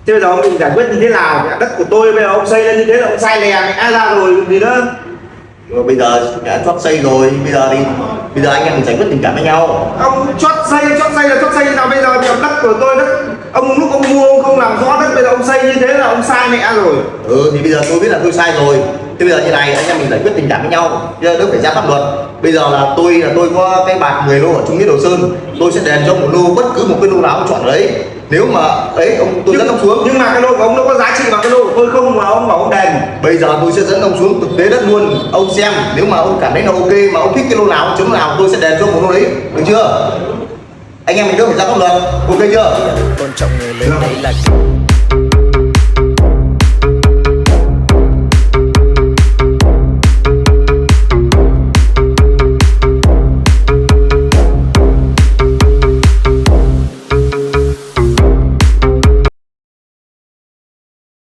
Thế bây giờ ông định giải quyết như thế nào? Đất của tôi bây giờ ông xây lên như thế là ông sai lè mẹ ra rồi gì nữa. Rồi bây giờ đã chót xây rồi, bây giờ anh em mình giải quyết tình cảm với nhau. Ông chót xây là chót xây nào, bây giờ đất của tôi, đất ông lúc ông mua ông không làm rõ đất, bây giờ ông xây như thế là ông sai mẹ rồi. Thì bây giờ tôi biết là tôi sai rồi. Thế bây giờ như này anh em mình giải quyết tình cảm với nhau, chứ đỡ phải ra pháp luật. Bây giờ là tôi có cái bạc 10 lô ở Trung Nghĩa Đồ Sơn, tôi sẽ đền cho một lô, bất cứ một cái lô nào ông chọn đấy. Nếu mà ấy tôi dẫn ông xuống. Nhưng mà cái lô của ông nó có giá trị bằng cái lô của tôi không mà ông bảo ông đền. Bây giờ tôi sẽ dẫn ông xuống thực tế đất luôn, ông xem nếu mà ông cảm thấy là ok mà ông thích cái lô nào, ông chấm nào, tôi sẽ đền cho một lô đấy, được chưa? Anh em mình đỡ phải ra pháp luật, ok chưa? Tôn trọng người lớn đấy là